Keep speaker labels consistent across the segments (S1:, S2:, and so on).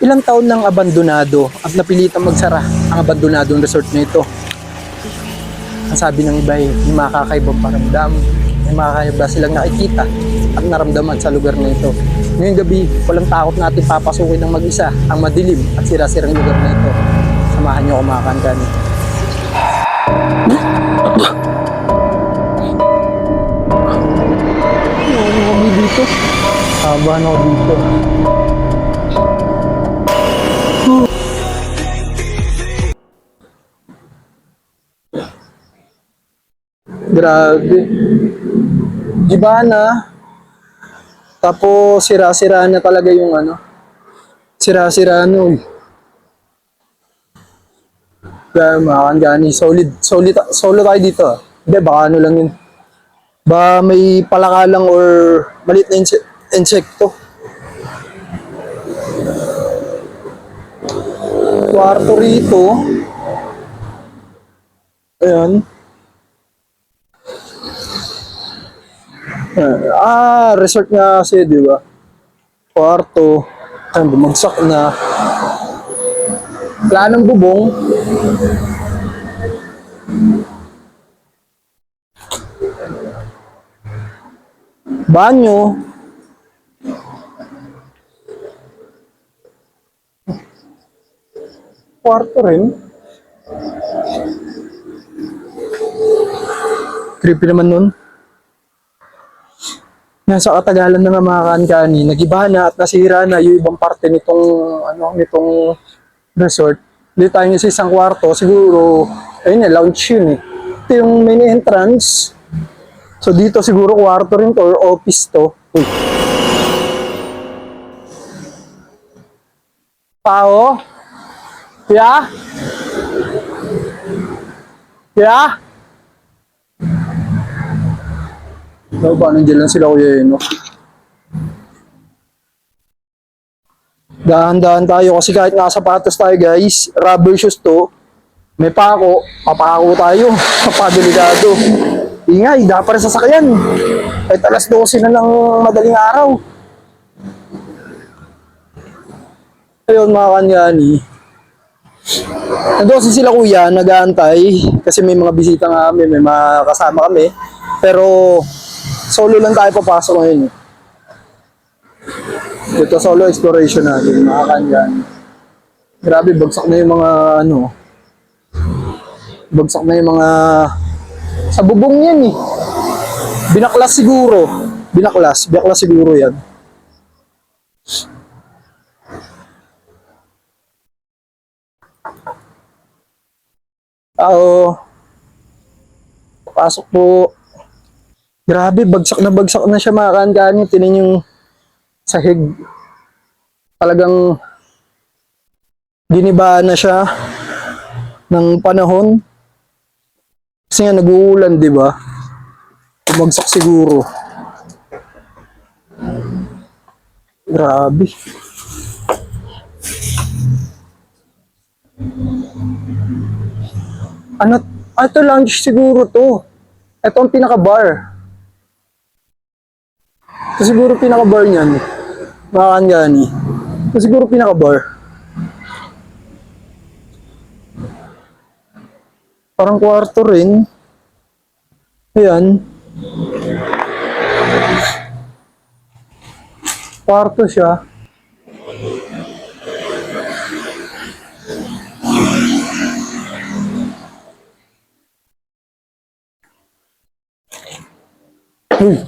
S1: Ilang taon nang abandonado at napilitang magsara ang abandonadong resort na ito. Ang sabi ng iba ay may mga kakaibang paramdam, may mga kakaiba silang nakikita at naramdaman sa lugar na ito. Ngayong gabi, walang takot natin papasukin ng mag-isa ang madilim at sira-sirang lugar na ito. Samahan niyo ako mga kankani. Ano kami dito? Sabahan ako dito. Grabe. Iba na. Tapos sira-sira na talaga yung ano. Sira-sira ano. Kaya mga kankani, solo tayo dito. Hindi, baka ano lang yun. Ba may palaka lang or maliit na insekto. Kwarto rito. Ayan. Resort nga kasi, di ba? Kwarto. Ayan, bumagsak na. Wala ng bubong. Banyo. Kwarto rin. Creepy naman nun. Nasa katagalan na nga mga kankani, nagiba na at nasira na yung ibang parte nitong resort. Dito tayo sa isang kwarto, siguro, ayun na, lounge yun eh. Ito yung main entrance. So dito siguro kwarto rin to or office to. Uy. Tao? Kuya? Kuya? So, paano dyan lang sila kuya yun, no? Dahan-dahan tayo kasi kahit nakasapatos tayo guys, rubber shoes to, may pako, papako tayo, papadelikado. Ingay, dapat rin sasakyan. Kahit alas 12 na ng madaling araw. Ayun mga kanyani. Nandun kasi sila kuya, nag-aantay kasi may mga bisita nga kami, may mga kasama kami. Pero solo lang tayo papasok ngayon. Ito solo exploration natin, mga kanyan. Grabe, bagsak na yung mga bagsak na yung mga sa bubong yan eh. Binaklas siguro. Binaklas siguro yan. Pasok po. Grabe, bagsak na siya mga kanyan. Tinan yung sahig. Talagang giniba na siya ng panahon. Kasi nga nag-uulan, di ba? Bumagsak siguro. Grabe. Ito lounge siguro to. Ito ang pinaka-bar. Ito siguro pinaka-bar niyan. Mga kanyani. Ito siguro pinaka-bar. Parang kwarto rin. Ayan. Kwarto siya. Uy.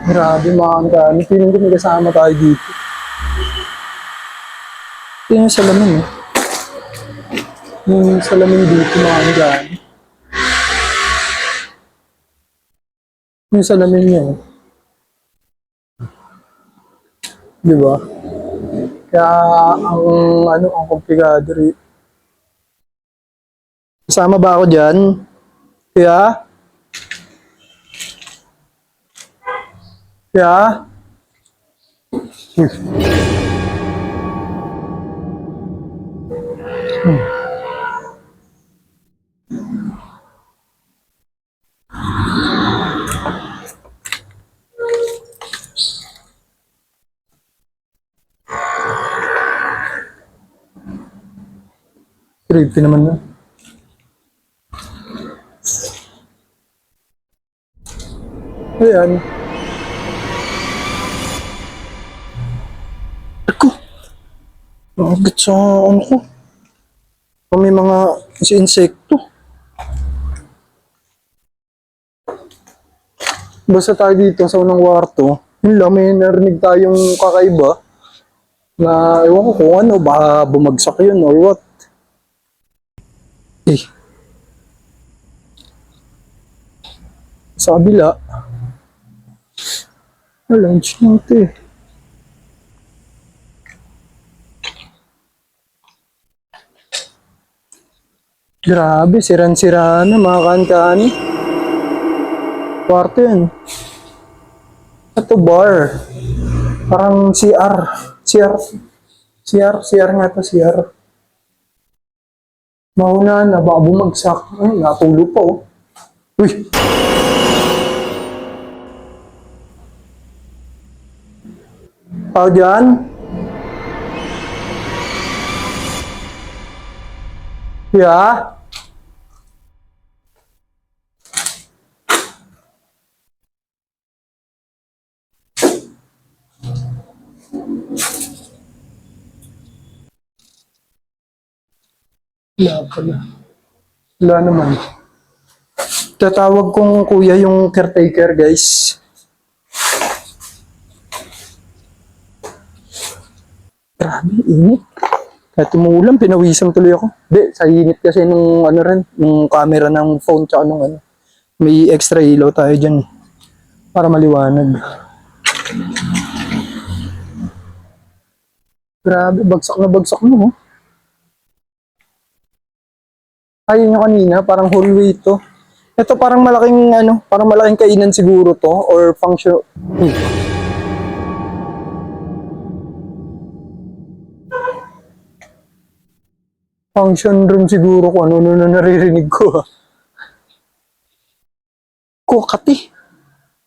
S1: Grabe mga kanyani. Feeling ko may kasama tayo dito. Ito yung salamin eh. Yung salamin dito mga kanyani. Yung salamin niya eh. Di ba? Kaya ang komplikado rin. Kasama ba ako dyan? Kaya? Creepy naman na. Ayan. Ako. Nakagit sa ano ko. May mga insekto. Basta tayo dito sa unang kwarto, yun lang, may narinig tayong kakaiba na ewan ko kung ano, baka bumagsak yun or what. Eh, sa kabila, lunch lang ito eh. Grabe, siran-sira na mga kan-kani. Kwarto yun. Ito bar. Parang CR. CR nga to, CR. Mauna na, baka bumagsak. Ay, natulo pa oh. Uy! Tao dyan? Yeah? Wala pala. Wala naman. Tatawag kong kuya yung caretaker, guys. Grabe, init. Kahit umuulan, pinawisan tuloy ako. Hindi, sa init kasi nung ano rin, nung camera ng phone tsaka nung ano. May extra ilaw tayo dyan. Para maliwanag. Grabe, bagsak na bagsak mo. Oh. Ayun yung kanina, parang hallway to. Ito parang malaking ano, parang malaking kainan siguro to or function. Function room siguro kung ano na naririnig ko. Kukati.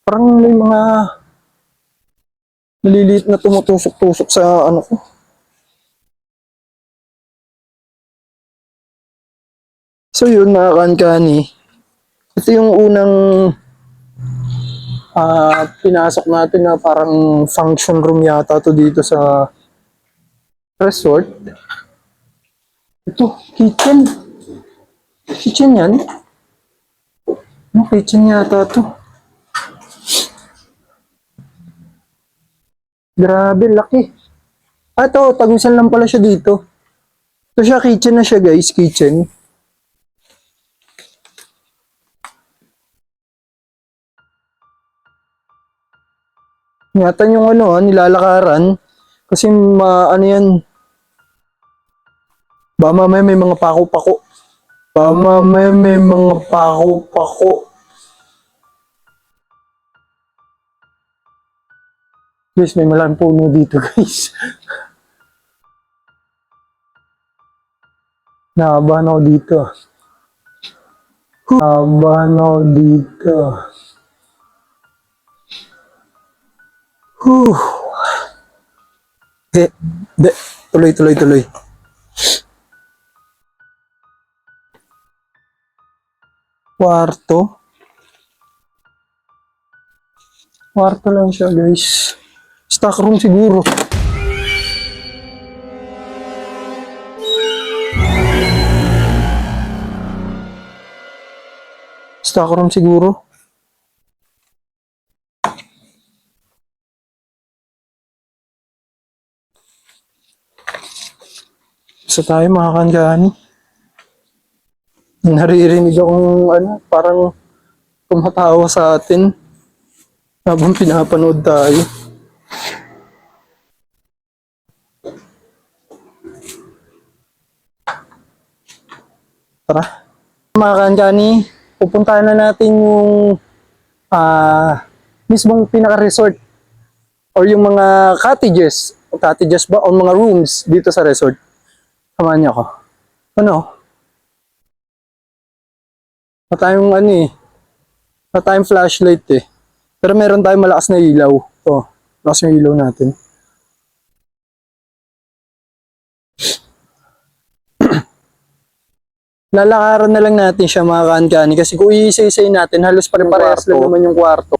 S1: Parang may mga maliliit na tumutusok-tusok sa ano ko. So yun mga kankani. Ito yung unang pinasok natin na parang function room yata to dito sa resort. Ito, kitchen. Kitchen yan. Yung kitchen yata to. Grabe, laki. Ito, tagusan lang pala siya dito. Ito siya, kitchen na siya guys, kitchen. Ingatan yung ano, nilalakaran. Kasi ano yan, baka mamaya may mga pako-pako. Baka mamaya may mga pako-pako. Guys, may malang puno dito guys. Nakabahan ako dito. Nakabahan ako dito. Huh. Tuloy. Kwarto. Kwarto lang siya guys. Stock room siguro. Stock room siguro. Sa tayo mga kankani. Naririnig akong ano, parang tumatawa sa atin habang pinapanood tayo. Tara. Mga kankani, pupuntahan na natin yung mismong pinaka-resort or yung mga cottages ba o mga rooms dito sa resort. Samahan niyo ako. Ano? Wala tayong ano eh. Wala tayong flashlight eh. Pero meron tayong malakas na ilaw. Oh, malakas yung ilaw natin. Lalakaran na lang natin siya mga kaankani kasi kung iisa-isay natin, halos pare-parehas lang naman yung kwarto.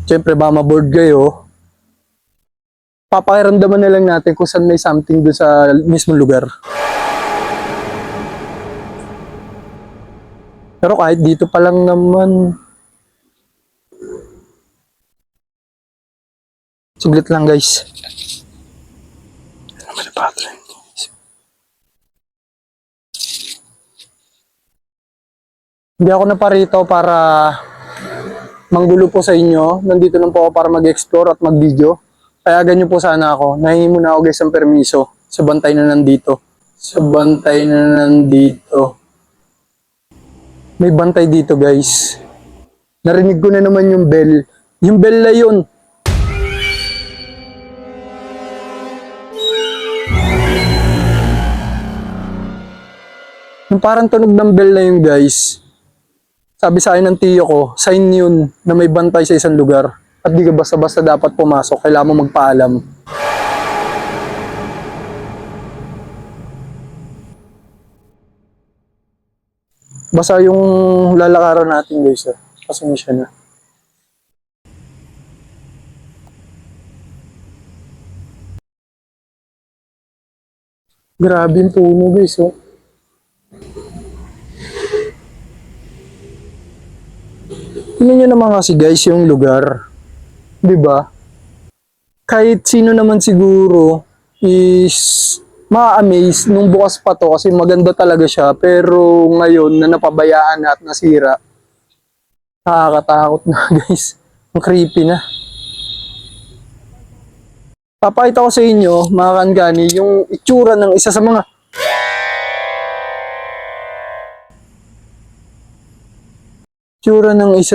S1: Siyempre ba maboard kayo, papakiramdaman na lang natin kung saan may something doon sa mismong lugar. Pero kahit dito pa lang naman, saglit lang guys. Hindi ako naparito para manggulo po sa inyo. Nandito lang po ako para mag-explore at mag-video. Kaya ganyan po sana ako. Nahingi muna ako guys ng permiso sa bantay na nandito. Sa bantay na nandito. May bantay dito guys. Narinig ko na naman yung bell. Yung bell na yun. Yung parang tunog ng bell na yun guys. Sabi sa akin ng tiyo ko, sign yun na may bantay sa isang lugar. At di ka basta-basta dapat pumasok. Kailangan mo magpaalam. Basta yung lalakaran natin guys. Pasensya na. Grabe yung puno guys. Oh. Tingnan nyo naman kasi guys yung lugar. 'Di ba? Kahit sino naman siguro is ma-amaze nung bukas pa to kasi maganda talaga siya. Pero ngayon na napabayaan na at nasira, nakakatakot na guys. Ang creepy na. Papakita ko sa inyo mga kangani yung itsura ng isa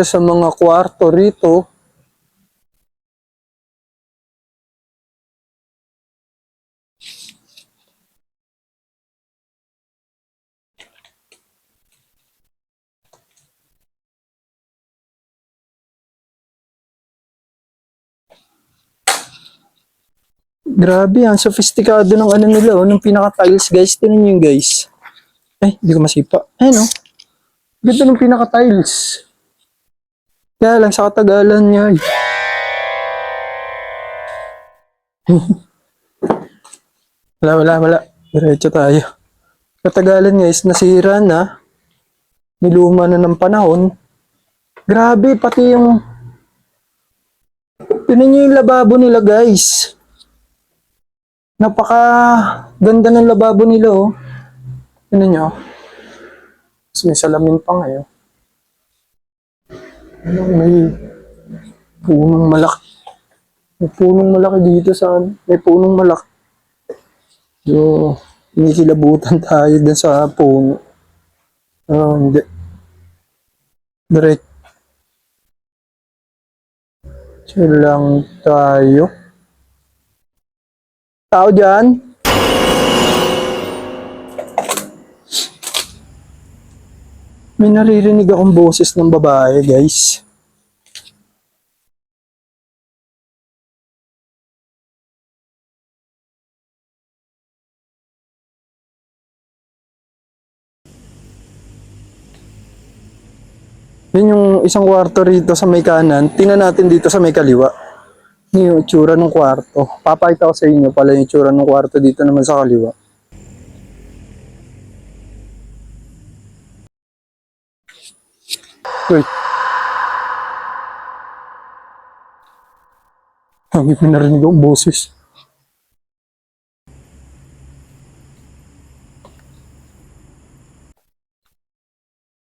S1: sa mga kwarto rito. Grabe, ang sophisticado ng ano nila, oh, ng pinaka-tiles, guys. Tingnan nyo yun, guys. Ay, hindi ko masipa. Ayun, oh. Ganda ng pinaka-tiles. Kaya lang, sa katagalan niya, eh. Wala. Diretso tayo. Katagalan, guys, nasira na. Niluma na ng panahon. Grabe, pati yung... Tingnan nyo yung lababo nila, guys. Napaka ganda ng lababo nila, oh. Tingnan nyo. Mas may salamin pa ngayon. May punong malaki. May punong malaki dito saan. May punong malaki. So, inikilabutan tayo dun sa puno. Hindi. Diretso lang tayo. Tao dyan? May naririnig akong boses ng babae, guys. Yun yung isang kwarto rito sa may kanan. Tingnan natin dito sa may kaliwa. Yun yung itsura ng kwarto. Papakita ko sa inyo pala yung itsura ng kwarto dito naman sa kaliwa. Uy. May narinig akong boses.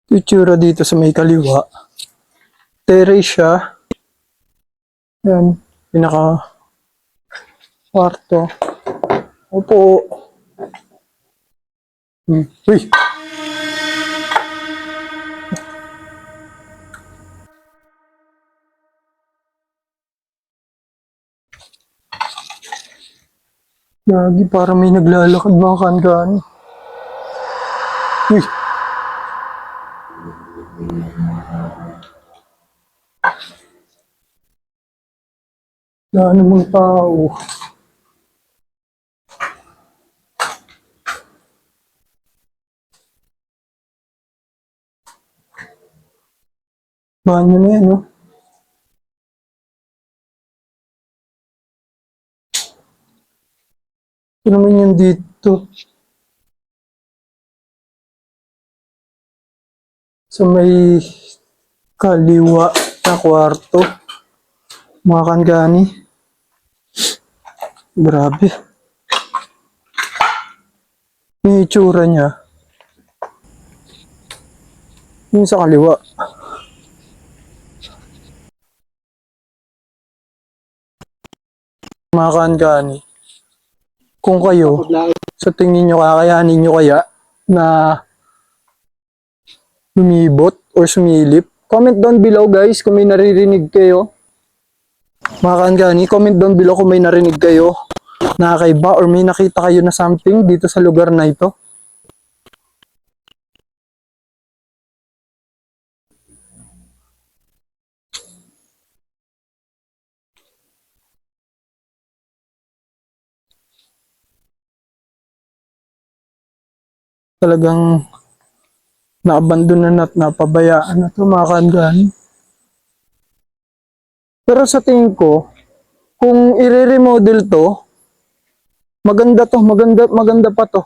S1: Itsura dito sa may kaliwa. Terrace siya. Yan. Pinaka kwarto. Opo. Uy. Yagi, parang may naglalakad mga kangan. Uy. Wala namang tao. Banyo na yan, no? Ito naman yan dito. Sa may kaliwa na kwarto. Mga kangani. Grabe. Yung itsura niya. Yung sa kaliwa. Mga kangani. Kung kayo, sa tingin nyo kakayanin nyo kaya na lumibot or sumilip? Comment down below guys kung may naririnig kayo. Mga kaangani, comment down below kung may narinig kayo na kakaiba or may nakita kayo na something dito sa lugar na ito. Talagang naabandonan at napabayaan na ito mga kaangani. Pero sa tingin ko, kung i-remodel to, maganda to, maganda pa to.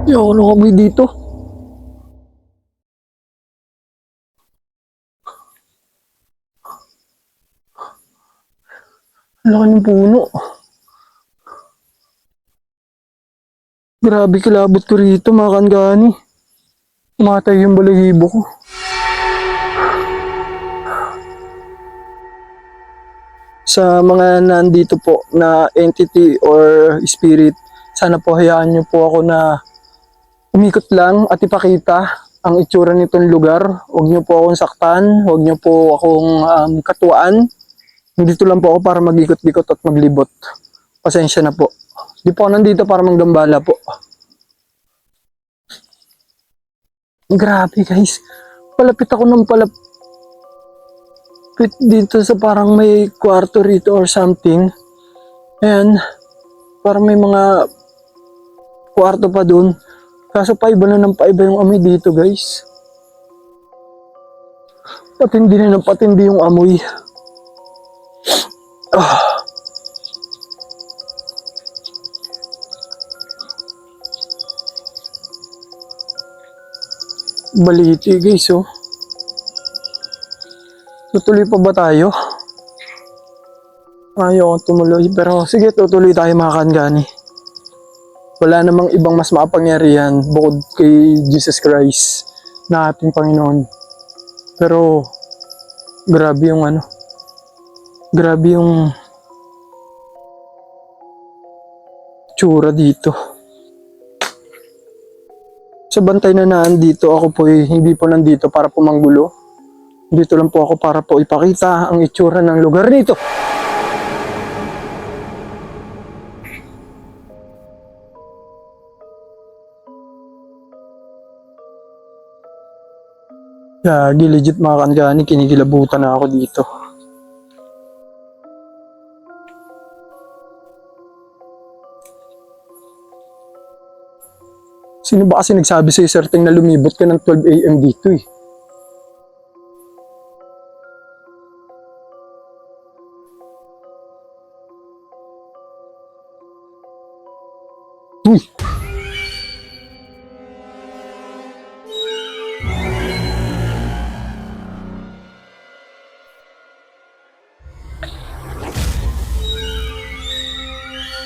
S1: Yo, ano kami dito? Ang laki ng puno. Grabe kilabot ko rito mga kaangani. Matay yung balahibo ko. Sa mga nandito po na entity or spirit, sana po hayaan niyo po ako na umikot lang at ipakita ang itsura nitong lugar. Huwag niyo po akong saktan, huwag niyo po akong katuwaan. Nandito lang po ako para mag-ikot-ikot at maglibot. Pasensya na po. Di po ako nandito para manggambala po. Grabe guys, palapit ako ng palapit dito sa parang may kwarto rito or something. Ayan, parang may mga kwarto pa dun. Kaso paiba na ng paiba yung amoy dito guys. Patindi na ng patindi yung amoy. Baliti guys oh. Tutuloy pa ba tayo? Ayaw tumuloy pero sige tutuloy tayo mga kaangani. Wala namang ibang mas makapangyarihan bukod kay Jesus Christ na ating Panginoon. Pero grabe yung grabe yung tsura dito. Sa bantay na nandito ako po hindi po nandito para pumanggulo. Dito lang po ako para po ipakita ang itsura ng lugar nito. Lagi legit mga kaangani, kinikilabutan na ako dito. Sino ba kasi nagsabi sa'yo certain na lumibot ka ng 12 AM dito eh? Uy!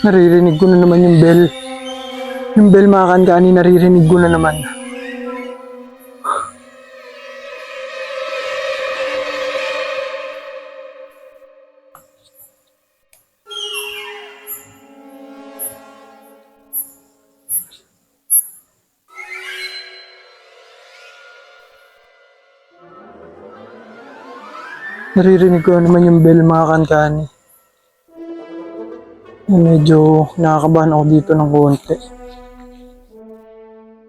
S1: Naririnig ko na naman yung bell. Yung bell mga kaangani, naririnig ko na naman. Naririnig ko na naman yung bell mga kaangani. Medyo nakakabahan ako dito ng konti.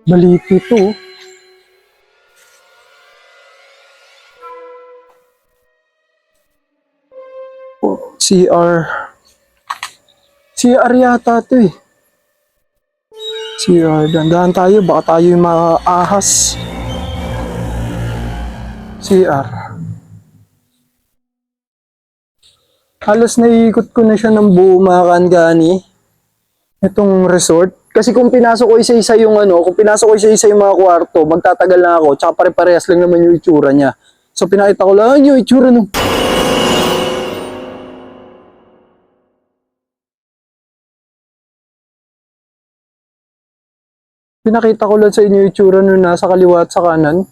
S1: Baliti to. CR. CR yata to eh. CR. Dandahan tayo. Baka tayo yung maahas. CR. Halos naiikot ko na siya ng buo mga kaangani. Itong resort. Kasi kung pinasok ko isa-isa yung kung pinasok ko isa-isa yung mga kwarto, magtatagal na ako. Tsaka pare-parehas lang naman yung itsura niya. So pinakita ko lang yung itsura nung. Pinakita ko lang sa inyo yung itsura nung nasa kaliwa at sa kanan.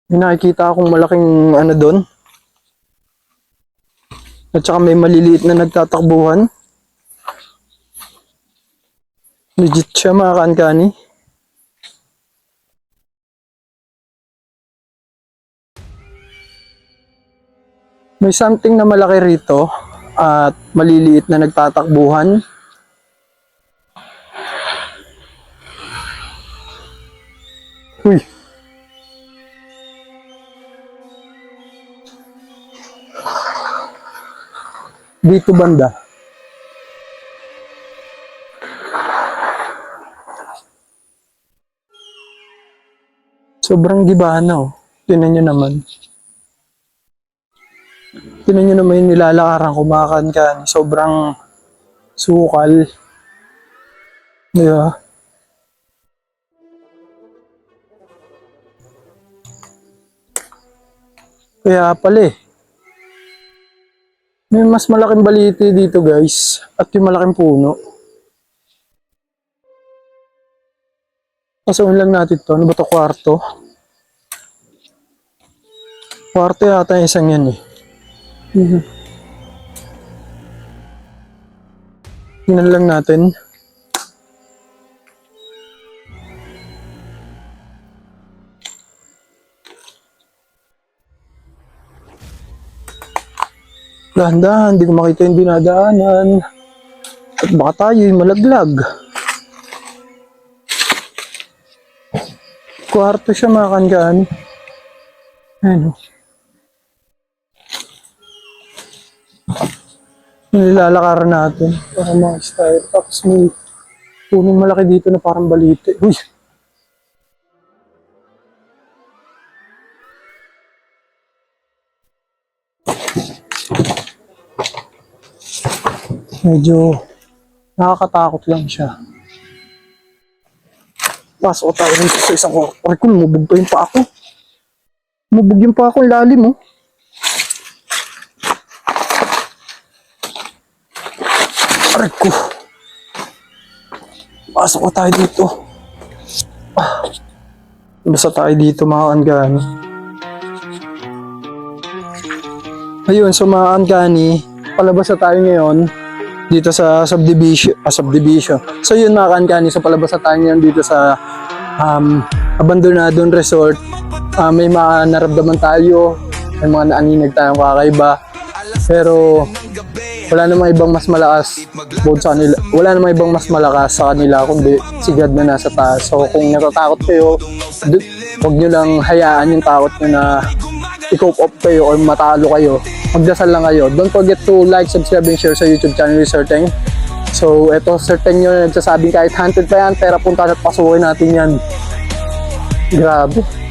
S1: May nakikita akong malaking doon. At saka may maliliit na nagtatakbuhan. Legit siya mga kaangani. May something na malaki rito at maliliit na nagtatakbuhan. Uy! Dito banda. Sobrang gibahan na oh. Tingnan nyo naman. Tingnan nyo naman yung nilalakaran ko mga kaangani. Sobrang sukal. Diba? Kaya pala eh. May mas malaking baliti dito guys. At yung malaking puno. Pasukin lang natin to. Ano ba to? Kwarto? Kwarto yata yung isang yan eh. Tingnan lang natin. Dahan-dahan, hindi ko makita yung dinadaanan. At baka tayo yung malaglag. Kwarto siya mga kaangani. Ayun o. Nilalakaran natin para mga style. Tapos may punong malaki dito na parang balite. Uy! Medyo nakakatakot lang siya. Pasok tayo dito sa isang kwarto. Ay ko, lumubog pa yung pa ako. Lumubog yung pa ako, lalim oh. Aray ko. Pasok ko tayo dito. Basta tayo dito mga kaangani. Ayun, so mga kaangani, palabas na tayo ngayon dito sa subdivision. So yun mga kaangani, so palabas na tayo ngayon dito sa abandonadong resort. May mga naramdaman tayo, may mga naaninag tayong kakaiba. Pero wala namang ibang mas malakas sa kanila. Wala namang ibang mas malakas sa kanila kundi si God na nasa taas. So kung natatakot kayo, huwag nyo lang hayaan yung takot nyo na i-cope up kayo or matalo kayo. Magdasal lang kayo. Don't forget to like, subscribe, and share sa YouTube channel ni Sir Teng. So eto, Sir Teng nyo nagsasabing kahit 100 pa yan, pera punta at pasukin natin yan. Grabe.